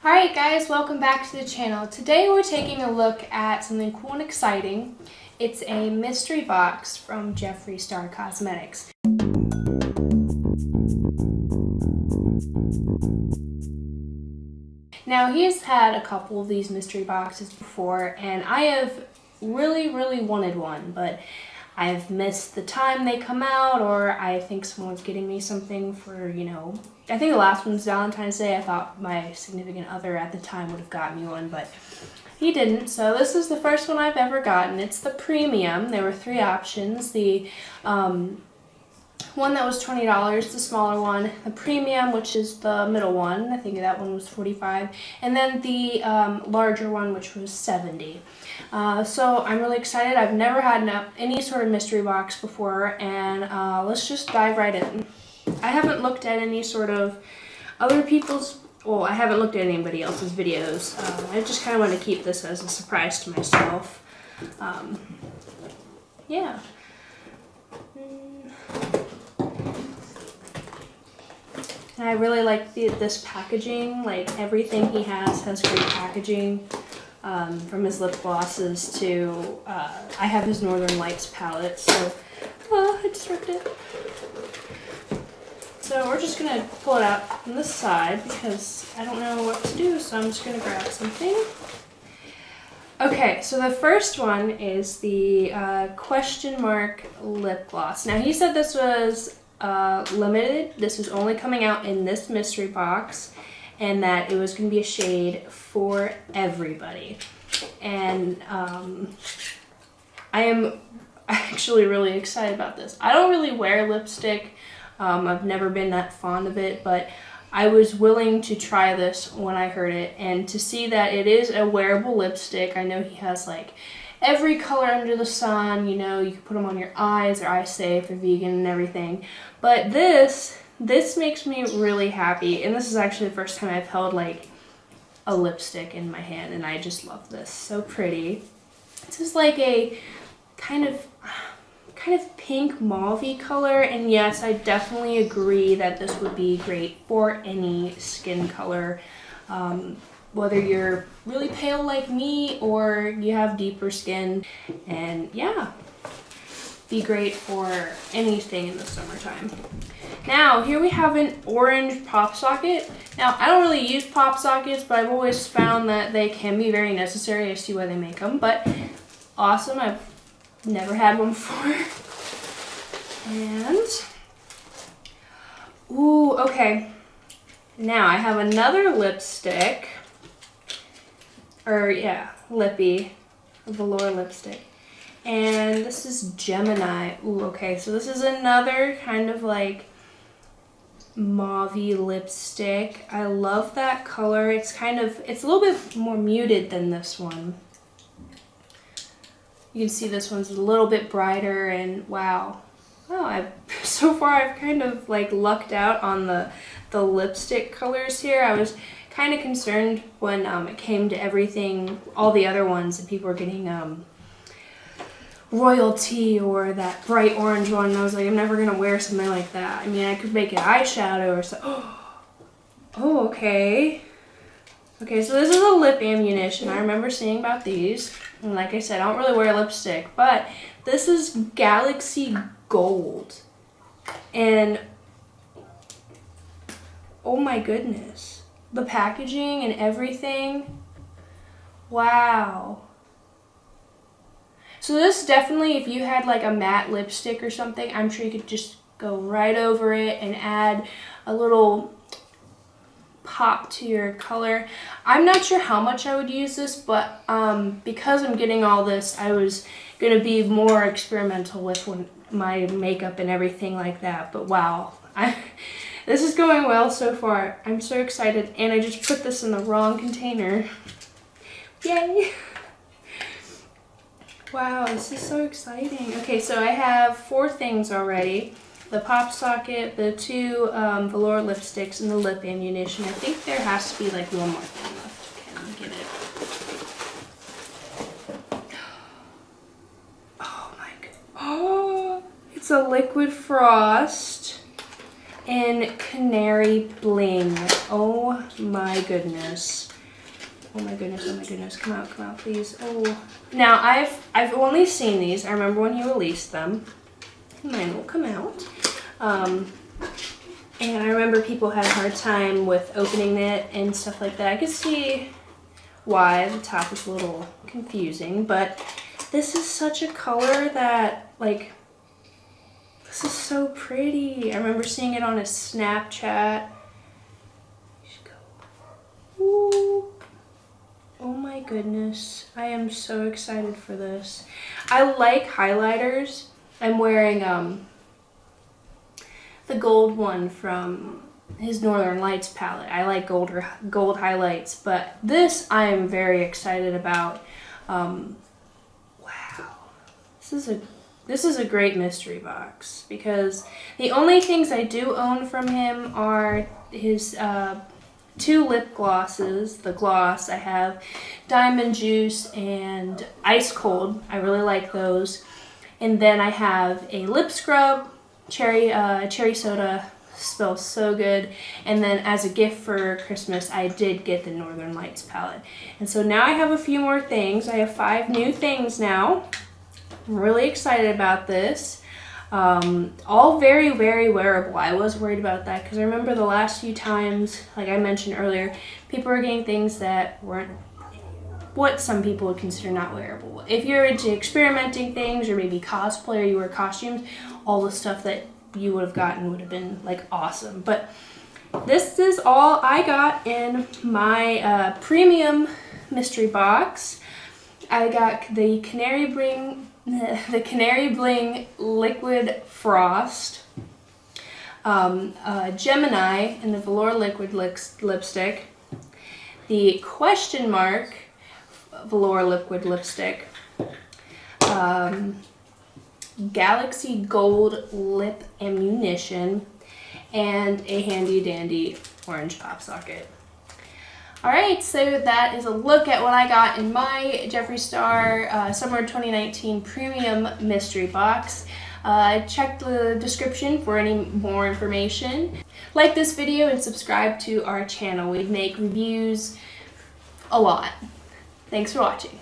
Alright guys, welcome back to the channel. Today we're taking a look at something cool and exciting. It's a mystery box from Jeffree Star Cosmetics. Now he's had a couple of these mystery boxes before and I have really wanted one, but I've missed the time they come out, or I think someone's getting me something for, I think the last one's Valentine's Day. I thought my significant other at the time would have got me one, but he didn't. So this is the first one I've ever gotten. It's the premium. There were three options. The one that was $20, the smaller one, the premium, which is the middle one, I think that one was $45, and then the larger one, which was $70. So I'm really excited. I've never had any sort of mystery box before, and let's just dive right in. I haven't looked at any sort of other people's, well, I haven't looked at anybody else's videos. I just kind of want to keep this as a surprise to myself. Yeah. And I really like this packaging. Like, everything he has great packaging. From his lip glosses to, I have his Northern Lights palette, so, I just ripped it. So we're just going to pull it out from this side because I don't know what to do, so I'm just going to grab something. Okay, so the first one is the question mark lip gloss. Now he said this was limited. This was only coming out in this mystery box, and that it was going to be a shade for everybody. And I am actually really excited about this. I don't really wear lipstick. I've never been that fond of it, but I was willing to try this when I heard it, and to see that it is a wearable lipstick. I know he has like every color under the sun, you can put them on your eyes, they're eye safe, they're vegan and everything. But this makes me really happy, and this is actually the first time I've held like a lipstick in my hand, and I just love this. So pretty. This is like a kind of pink mauve-y color, and yes, I definitely agree that this would be great for any skin color. Whether you're really pale like me or you have deeper skin, and yeah, be great for anything in the summertime. Now, here we have an orange pop socket. Now, I don't really use pop sockets, but I've always found that they can be very necessary. I see why they make them, but awesome. I've never had one before. And, ooh, okay. Now, I have another lipstick. Lippy, velour lipstick. And this is Gemini. Ooh, okay, so this is another kind of like mauve-y lipstick. I love that color. It's a little bit more muted than this one. You can see this one's a little bit brighter, and wow. So far I've kind of like lucked out on the lipstick colors here. I was kind of concerned when it came to everything, all the other ones, and people were getting royalty or that bright orange one, and I was like, I'm never gonna wear something like that. I mean, I could make it eyeshadow or something. Oh, okay. Okay, so this is a lip ammunition. I remember seeing about these, and like I said, I don't really wear lipstick, but this is Galaxy Gold, and oh my goodness, the packaging and everything, wow. So this definitely, if you had like a matte lipstick or something, I'm sure you could just go right over it and add a little pop to your color. I'm not sure how much I would use this, but because I'm getting all this, I was going to be more experimental with my makeup and everything like that. But wow, this is going well so far. I'm so excited, and I just put this in the wrong container. Yay! Wow, this is so exciting. Okay, so I have 4 things already. The pop socket, the 2 velour lipsticks, and the lip ammunition. I think there has to be like one more thing left. Okay, let me get it. Oh my god. Oh, it's a liquid frost in Canary Bling. Oh my goodness. Oh my goodness, come out, please. Oh. Now, I've only seen these. I remember when you released them. Mine will come out. And I remember people had a hard time with opening it and stuff like that. I could see why the top is a little confusing, but this is such a color that, like, this is so pretty. I remember seeing it on a Snapchat. Ooh. Oh my goodness. I am so excited for this. I like highlighters. I'm wearing the gold one from his Northern Lights palette. I like gold highlights, but this I am very excited about. Wow. This is a great mystery box because the only things I do own from him are his 2 lip glosses. The gloss, I have Diamond Juice and Ice Cold. I really like those. And then I have a lip scrub, cherry soda, smells so good. And then as a gift for Christmas, I did get the Northern Lights palette. And so now I have a few more things. I have 5 new things now. I'm really excited about this. All very, very wearable. I was worried about that because I remember the last few times, like I mentioned earlier, people were getting things that weren't what some people would consider not wearable. If you're into experimenting things or maybe cosplay or you wear costumes, all the stuff that you would have gotten would have been like awesome. But this is all I got in my premium mystery box. I got the Canary Bling Liquid Frost, Gemini in the Velour Liquid Lipstick, the Question Mark Velour Liquid Lipstick, Galaxy Gold Lip Ammunition, and a handy dandy orange pop socket. Alright, so that is a look at what I got in my Jeffree Star Summer 2019 Premium Mystery Box. Check the description for any more information. Like this video and subscribe to our channel. We make reviews a lot. Thanks for watching.